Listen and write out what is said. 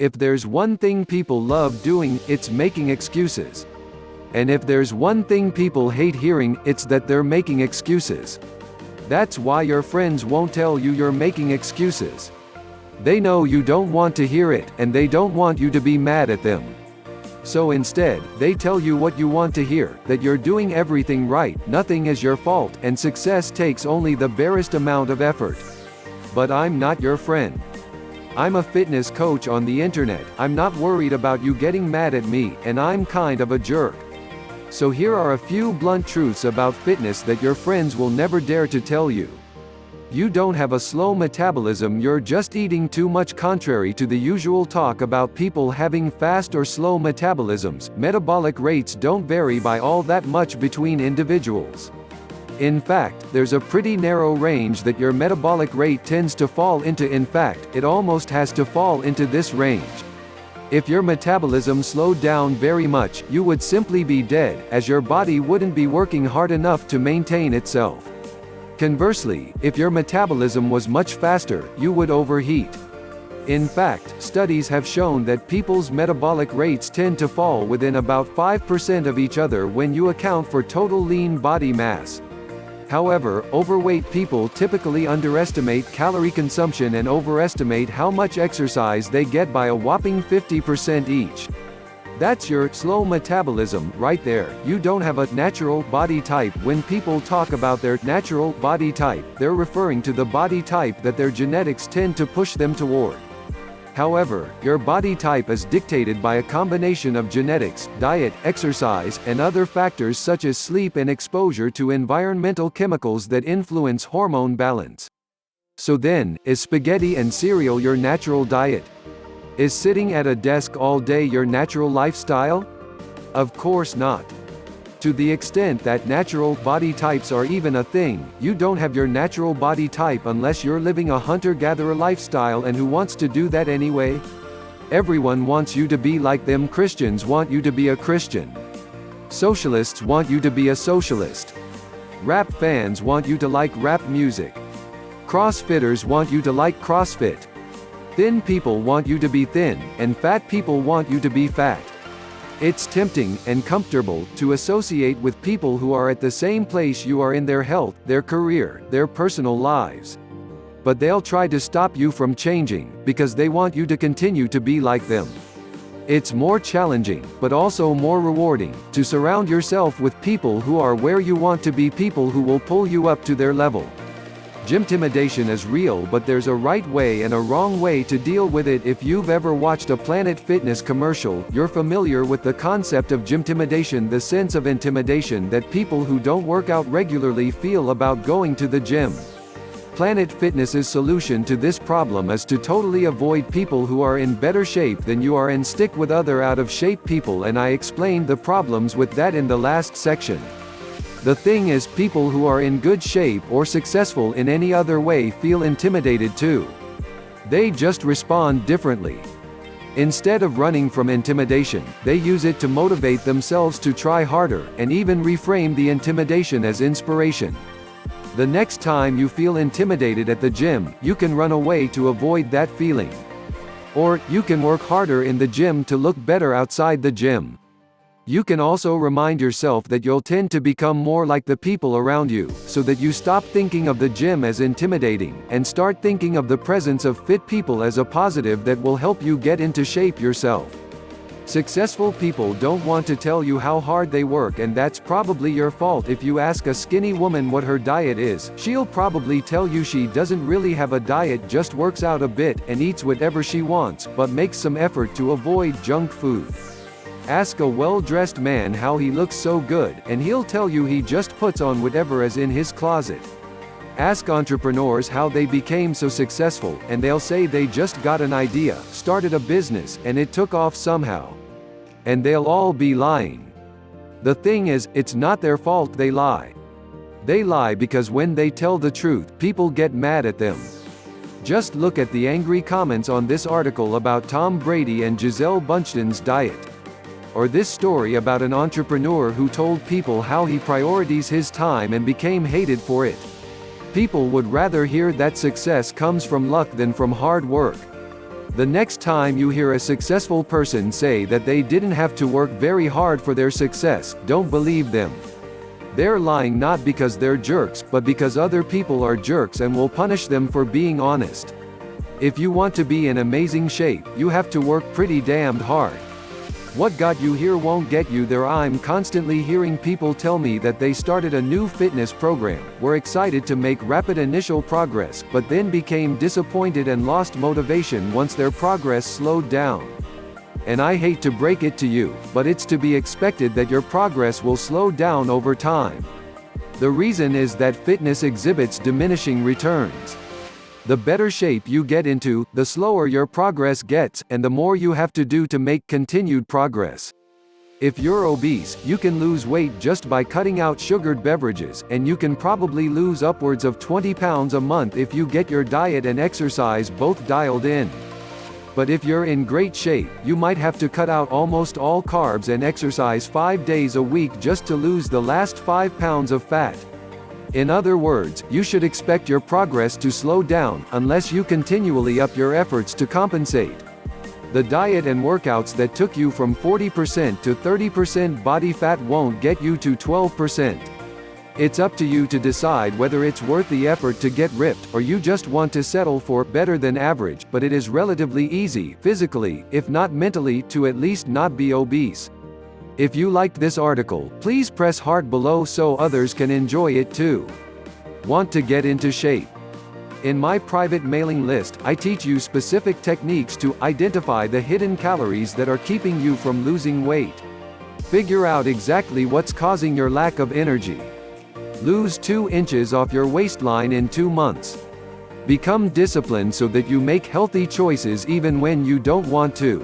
If there's one thing people love doing, it's making excuses. And if there's one thing people hate hearing, it's that they're making excuses. That's why your friends won't tell you you're making excuses. They know you don't want to hear it, and they don't want you to be mad at them. So instead, they tell you what you want to hear, that you're doing everything right, nothing is your fault, and success takes only the barest amount of effort. But I'm not your friend. I'm a fitness coach on the internet, I'm not worried about you getting mad at me, and I'm kind of a jerk. So here are a few blunt truths about fitness that your friends will never dare to tell you. You don't have a slow metabolism, you're just eating too much. Contrary to the usual talk about people having fast or slow metabolisms, metabolic rates don't vary by all that much between individuals. In fact, there's a pretty narrow range that your metabolic rate tends to fall into. In fact, it almost has to fall into this range. If your metabolism slowed down very much, you would simply be dead, as your body wouldn't be working hard enough to maintain itself. Conversely, if your metabolism was much faster, you would overheat. In fact, studies have shown that people's metabolic rates tend to fall within about 5% of each other when you account for total lean body mass. However, overweight people typically underestimate calorie consumption and overestimate how much exercise they get by a whopping 50% each. That's your slow metabolism right there. You don't have a natural body type. When people talk about their natural body type, they're referring to the body type that their genetics tend to push them toward. However, your body type is dictated by a combination of genetics, diet, exercise, and other factors such as sleep and exposure to environmental chemicals that influence hormone balance. So then, is spaghetti and cereal your natural diet? Is sitting at a desk all day your natural lifestyle? Of course not. To the extent that natural body types are even a thing, you don't have your natural body type unless you're living a hunter-gatherer lifestyle, and who wants to do that anyway? Everyone wants you to be like them. Christians want you to be a Christian. Socialists want you to be a socialist. Rap fans want you to like rap music. Crossfitters want you to like CrossFit. Thin people want you to be thin, and fat people want you to be fat. It's tempting and comfortable to associate with people who are at the same place you are in their health, their career, their personal lives. But they'll try to stop you from changing, because they want you to continue to be like them. It's more challenging, but also more rewarding, to surround yourself with people who are where you want to be, people who will pull you up to their level. Gymtimidation is real, but there's a right way and a wrong way to deal with it. If you've ever watched a Planet Fitness commercial, you're familiar with the concept of gymtimidation, the sense of intimidation that people who don't work out regularly feel about going to the gym. Planet Fitness's solution to this problem is to totally avoid people who are in better shape than you are and stick with other out-of-shape people, and I explained the problems with that in the last section. The thing is, people who are in good shape or successful in any other way feel intimidated too. They just respond differently. Instead of running from intimidation, they use it to motivate themselves to try harder, and even reframe the intimidation as inspiration. The next time you feel intimidated at the gym, you can run away to avoid that feeling. Or, you can work harder in the gym to look better outside the gym. You can also remind yourself that you'll tend to become more like the people around you, so that you stop thinking of the gym as intimidating, and start thinking of the presence of fit people as a positive that will help you get into shape yourself. Successful people don't want to tell you how hard they work, and that's probably your fault. If you ask a skinny woman what her diet is, she'll probably tell you she doesn't really have a diet, just works out a bit, and eats whatever she wants, but makes some effort to avoid junk food. Ask a well-dressed man how he looks so good, and he'll tell you he just puts on whatever is in his closet. Ask entrepreneurs how they became so successful, and they'll say they just got an idea, started a business, and it took off somehow. And they'll all be lying. The thing is, it's not their fault they lie. They lie because when they tell the truth, people get mad at them. Just look at the angry comments on this article about Tom Brady and Gisele Bündchen's diet. Or this story about an entrepreneur who told people how he prioritizes his time and became hated for it. People would rather hear that success comes from luck than from hard work. The next time you hear a successful person say that they didn't have to work very hard for their success, don't believe them. They're lying not because they're jerks, but because other people are jerks and will punish them for being honest. If you want to be in amazing shape, you have to work pretty damned hard. What got you here won't get you there. I'm constantly hearing people tell me that they started a new fitness program, were excited to make rapid initial progress, but then became disappointed and lost motivation once their progress slowed down. And I hate to break it to you, but it's to be expected that your progress will slow down over time. The reason is that fitness exhibits diminishing returns. The better shape you get into, the slower your progress gets, and the more you have to do to make continued progress. If you're obese, you can lose weight just by cutting out sugared beverages, and you can probably lose upwards of 20 pounds a month if you get your diet and exercise both dialed in. But if you're in great shape, you might have to cut out almost all carbs and exercise 5 days a week just to lose the last 5 pounds of fat. In other words, you should expect your progress to slow down, unless you continually up your efforts to compensate. The diet and workouts that took you from 40% to 30% body fat won't get you to 12%. It's up to you to decide whether it's worth the effort to get ripped, or you just want to settle for better than average, but it is relatively easy, physically, if not mentally, to at least not be obese. If you liked this article, please press heart below so others can enjoy it too. Want to get into shape? In my private mailing list, I teach you specific techniques to identify the hidden calories that are keeping you from losing weight. Figure out exactly what's causing your lack of energy. Lose 2 inches off your waistline in 2 months. Become disciplined so that you make healthy choices even when you don't want to.